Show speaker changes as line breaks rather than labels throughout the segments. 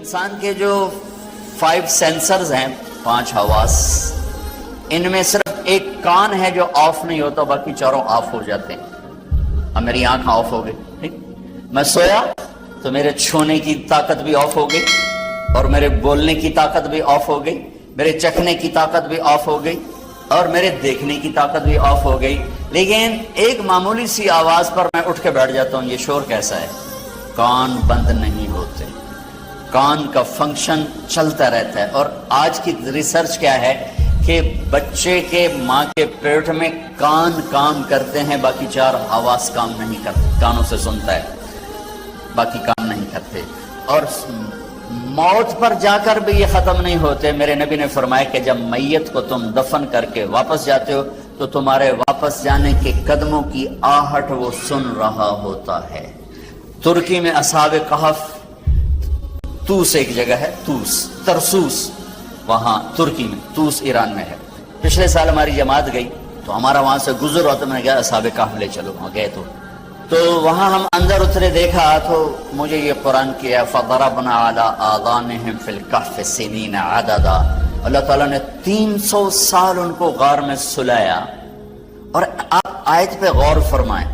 انسان کے جو 5 سینسرز ہیں، 5 حواس، ان میں صرف ایک کان ہے جو آف نہیں ہوتا، باقی چاروں آف ہو جاتے ہیں۔ اب میری آنکھ آف ہو گئی، ٹھیک، میں سویا تو میرے چھونے کی طاقت بھی آف ہو گئی، اور میرے بولنے کی طاقت بھی آف ہو گئی، میرے چکھنے کی طاقت بھی آف ہو گئی، اور میرے دیکھنے کی طاقت بھی آف ہو گئی۔ لیکن ایک معمولی سی آواز پر میں اٹھ کے بیٹھ جاتا ہوں، یہ شور کیسا ہے؟ کان بند نہیں ہوتے، کان کا فنکشن چلتا رہتا ہے۔ اور آج کی ریسرچ کیا ہے کہ بچے کے ماں کے پیٹ میں کان کام کرتے ہیں، باقی 4 حواس کام نہیں کرتے، کانوں سے سنتا ہے، باقی کام نہیں کرتے۔ اور موت پر جا کر بھی یہ ختم نہیں ہوتے۔ میرے نبی نے فرمایا کہ جب میت کو تم دفن کر کے واپس جاتے ہو تو تمہارے واپس جانے کے قدموں کی آہٹ وہ سن رہا ہوتا ہے۔ ترکی میں اصحاب کہف، توس ایک جگہ ہے، توس، ترسوس، وہاں ترکی میں، توس ایران میں ہے۔ پچھلے سال ہماری جماعت گئی تو ہمارا وہاں سے گزر ہوا تو میں نے کہا اصحاب کہف لے چلو، وہاں گئے تو وہاں ہم اندر اترے، دیکھا تو مجھے یہ قرآن کیا فَضَرَبْنَا عَلَىٰ آذَانِهِمْ فِي الْكَهْفِ سِنِينَ عَدَدًا۔ اللہ تعالیٰ نے 300 سال ان کو غار میں سلایا۔ اور آپ آیت پہ غور فرمائیں،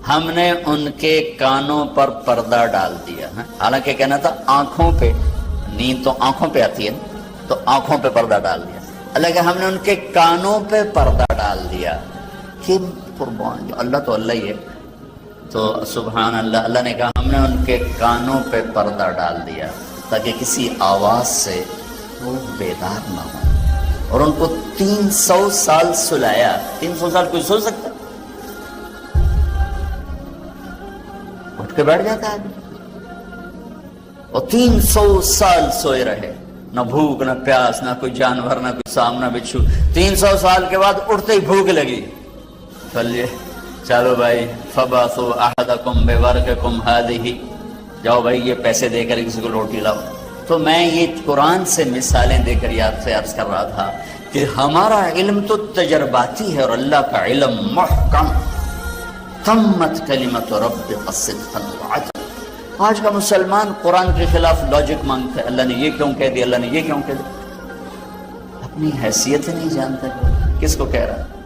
ہم نے ان کے کانوں پر پردہ ڈال دیا، حالانکہ کہنا تھا آنکھوں پہ، نیند تو آنکھوں پہ آتی ہے تو آنکھوں پہ پردہ ڈال دیا، اللہ کہ ہم نے ان کے کانوں پہ پردہ ڈال دیا۔ کہ قربان اللہ تو اللہ ہی ہے، تو سبحان اللہ، اللہ نے کہا ہم نے ان کے کانوں پہ پردہ ڈال دیا تاکہ کسی آواز سے وہ بیدار نہ ہو، اور ان کو 300 سال سلایا۔ 300 سال کوئی سو سکتا؟ اٹھ کے بیٹھ جاتا ہے، اور 300 سال سوئے رہے، نہ بھوک نہ پیاس، نہ کوئی جانور، نہ کوئی سام، نہ بچھو۔ 300 سال کے بعد اٹھتے ہی بھوک لگی، چلیے چلو بھائی، فَبَعْثُوا أَحَدَكُمْ بِوَرْقِكُمْ هَٰذِهِ، جاؤ بھائی یہ پیسے دے کر کسی کو روٹی لاؤ۔ تو میں یہ قرآن سے مثالیں دے کر یاد سے عرض کر رہا تھا کہ ہمارا علم تو تجرباتی ہے، اور اللہ کا علم محکم، تمت کلمۃ ربک صدقا وعدلا۔ آج کا مسلمان قرآن کے خلاف لاجک مانگتا ہے، اللہ نے یہ کیوں کہہ دیا، اللہ نے یہ کیوں کہہ دیا، اپنی حیثیت نہیں جانتا کس کو کہہ رہا ہے۔